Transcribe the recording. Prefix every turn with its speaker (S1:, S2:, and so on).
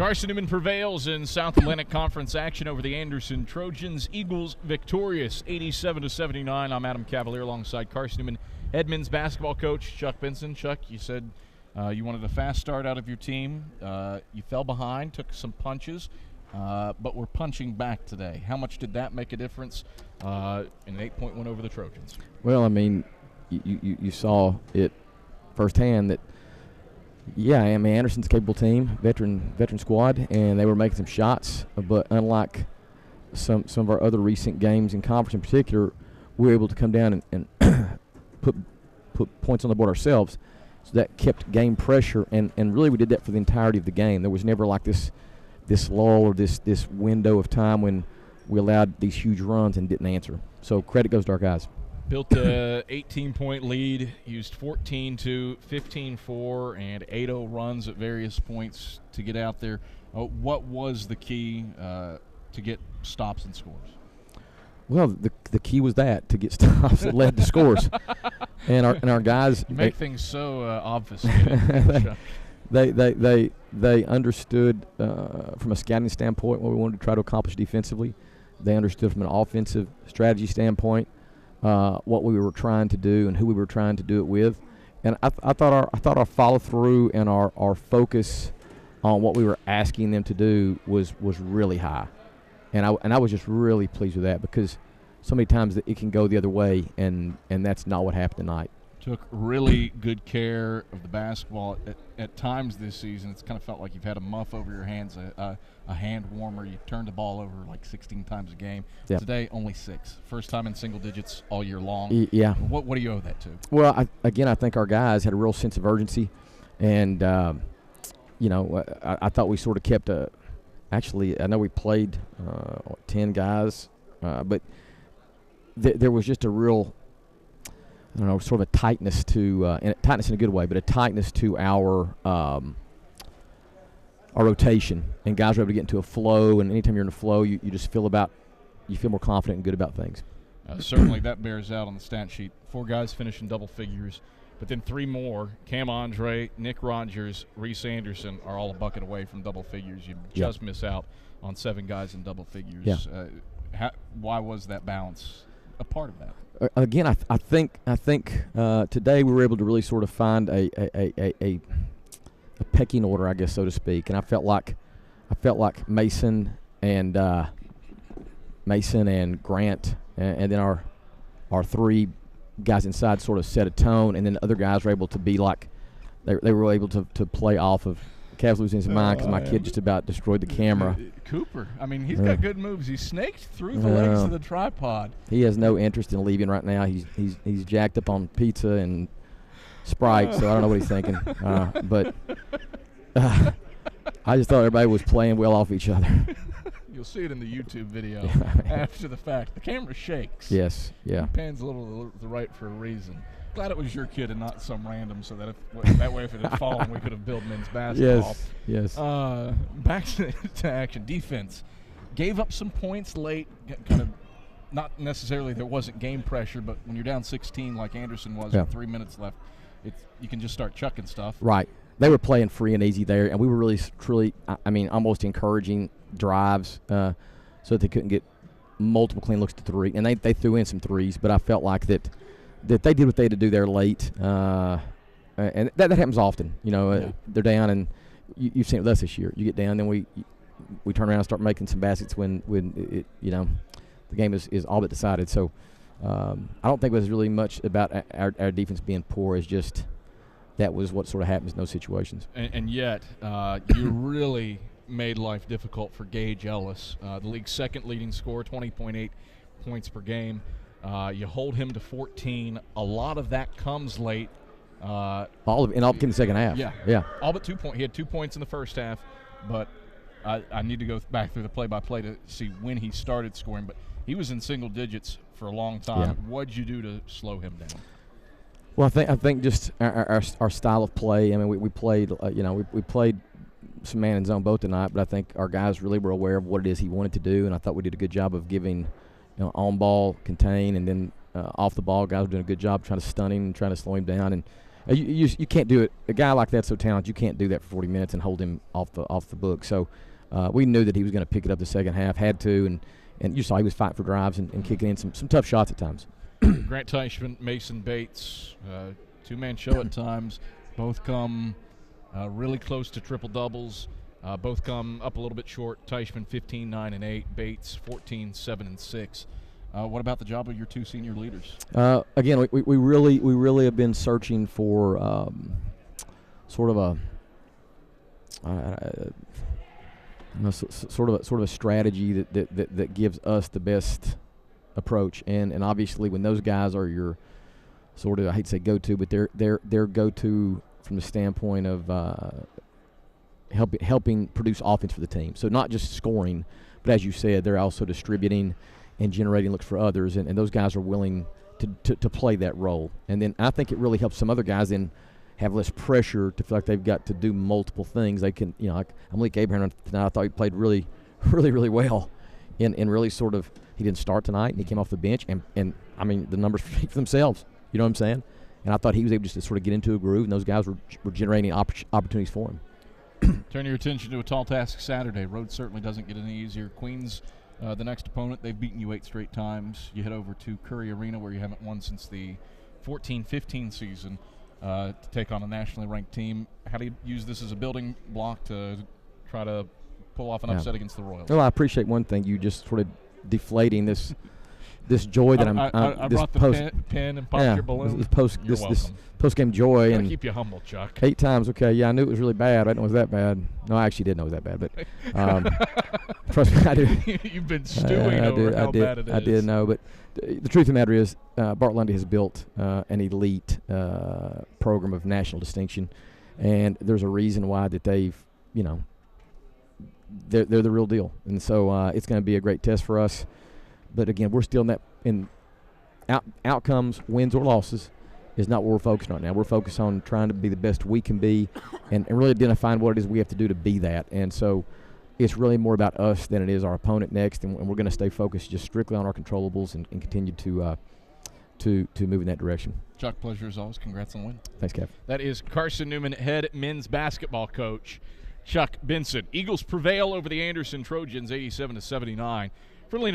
S1: Carson-Newman prevails in South Atlantic Conference action over the Anderson Trojans. Eagles victorious 87-79. I'm Adam Cavalier alongside Carson-Newman head men's basketball coach Chuck Benson. Chuck, you said you wanted a fast start out of your team. You fell behind, took some punches, but we're punching back today. How much did that make a difference in an 8-point win over the Trojans?
S2: Well, I mean, you saw it firsthand that, yeah, I mean, Anderson's a capable team, veteran squad, and they were making some shots. But unlike some of our other recent games in conference in particular, we were able to come down and put points on the board ourselves. So that kept game pressure, and really we did that for the entirety of the game. There was never like this lull or this window of time when we allowed these huge runs and didn't answer. So credit goes to our guys.
S1: Built a 18-point lead, used 14-2, 15-4, and 8-0 runs at various points to get out there. What was the key to get stops and scores?
S2: Well, the key was to get stops that led to scores, and our guys.
S1: You make things so obvious.
S2: They understood from a scouting standpoint what we wanted to try to accomplish defensively. They understood from an offensive strategy standpoint what we were trying to do and who we were trying to do it with, and I thought our follow through and our focus on what we were asking them to do was really high, and I was just really pleased with that because so many times it can go the other way, and that's not what happened tonight.
S1: Took really good care of the basketball. At times this season, it's kind of felt like you've had a muff over your hands, a hand warmer. You turned the ball over like 16 times a game.
S2: Yep.
S1: Today, only 6. First time in single digits all year long.
S2: Yeah.
S1: What do you owe that to?
S2: Well, I think our guys had a real sense of urgency, and I thought we sort of kept actually, I know we played 10 guys, but there was just a real, I don't know, sort of a tightness to, and tightness in a good way, but a tightness to our rotation. And guys were able to get into a flow, and anytime you're in a flow, you just feel more confident and good about things.
S1: Certainly that bears out on the stat sheet. 4 guys finish in double figures, but then 3 more, Cam Andre, Nick Rogers, Reese Anderson, are all a bucket away from double figures. You just miss out on 7 guys in double figures.
S2: Yeah.
S1: Why was that balance a part of that?
S2: Again, I think today we were able to really sort of find a pecking order, I guess, so to speak. And I felt like Mason and Grant, and then our 3 guys inside sort of set a tone, and then the other guys were able to be like they were able to play off of. Cavs losing his mind because my kid just about destroyed the camera.
S1: Cooper, I mean, he's got good moves. He snaked through the legs of the tripod.
S2: He has no interest in leaving right now. He's jacked up on pizza and Sprite, so I don't know what he's thinking. But I just thought everybody was playing well off each other.
S1: You'll see it in the YouTube video after the fact. The camera shakes.
S2: Yes, yeah.
S1: It pans a little to the right for a reason. Glad it was your kid and not some random, so that that way if it had fallen, we could have built men's basketball.
S2: Yes.
S1: Back to action. Defense. Gave up some points late, kind of not necessarily there wasn't game pressure, but when you're down 16 like Anderson was with 3 minutes left, you can just start chucking stuff.
S2: Right. They were playing free and easy there, and we were really, truly, almost encouraging drives so that they couldn't get multiple clean looks to 3. And they threw in some threes, but I felt like that they did what they had to do there late, and that happens often. They're down, and you've seen it with us this year. You get down, then we turn around and start making some baskets when the game is all but decided. So I don't think it was really much about our defense being poor. It's just that was what sort of happens in those situations.
S1: And yet you really made life difficult for Gage Ellis, the league's second leading scorer, 20.8 points per game. You hold him to 14. A lot of that comes late.
S2: All in the second half.
S1: Yeah. All but 2 points. He had 2 points in the first half, but I need to go back through the play-by-play to see when he started scoring. But he was in single digits for a long time.
S2: Yeah.
S1: What'd you do to slow him down?
S2: Well, I think just our style of play. I mean, we played we played some man and zone both tonight, but I think our guys really were aware of what it is he wanted to do, and I thought we did a good job of giving. On ball, contain, and then off the ball, guys were doing a good job trying to stun him and trying to slow him down. And You can't do it. A guy like that's so talented, you can't do that for 40 minutes and hold him off the book. So we knew that he was going to pick it up the second half, had to, and you saw he was fighting for drives and kicking in some tough shots at times.
S1: Grant Teichman, Mason Bates, two-man show at times. Both come really close to triple doubles. Both come up a little bit short. Teichman 15, 9, and 8. Bates 14, 7, and 6. What about the job of your two senior leaders?
S2: Again, we really have been searching for sort of a strategy that gives us the best approach, and obviously when those guys are your sort of, I hate to say go-to, but they're go-to from the standpoint of helping produce offense for the team. So not just scoring, but as you said, they're also distributing and generating looks for others, and those guys are willing to play that role. And then I think it really helps some other guys in have less pressure to feel like they've got to do multiple things. They can, like Malik Abraham tonight, I thought he played really, really, really well, and really sort of, he didn't start tonight, and he came off the bench, and I mean, the numbers speak for themselves. You know what I'm saying? And I thought he was able just to sort of get into a groove, and those guys were generating opportunities for him.
S1: Turn your attention to a tall task Saturday. Road certainly doesn't get any easier. Queens, the next opponent, they've beaten you 8 straight times. You head over to Curry Arena, where you haven't won since the 14-15 season, to take on a nationally ranked team. How do you use this as a building block to try to pull off an upset against the Royals?
S2: Well, I appreciate one thing. You just sort of deflating this joy that
S1: I
S2: this
S1: brought the pen and popped your balloon.
S2: This post game joy, and
S1: keep you humble, Chuck.
S2: 8 times. Okay, yeah, I knew it was really bad. I didn't know it was that bad. No, I actually did know it was that bad, but trust me, I do.
S1: You've been stewing over how bad it is.
S2: I did know, but the truth of the matter is, Bart Lundy has built an elite program of national distinction, and there's a reason why that they've, they're the real deal, and so it's going to be a great test for us. But again, we're still in outcomes, wins or losses, is not what we're focused on now. We're focused on trying to be the best we can be, and really identifying what it is we have to do to be that. And so it's really more about us than it is our opponent next, and we're going to stay focused just strictly on our controllables and continue to move in that direction.
S1: Chuck, pleasure as always. Congrats on the win.
S2: Thanks, Kev.
S1: That is Carson-Newman head men's basketball coach Chuck Benson. Eagles prevail over the Anderson Trojans 87-79. Friendly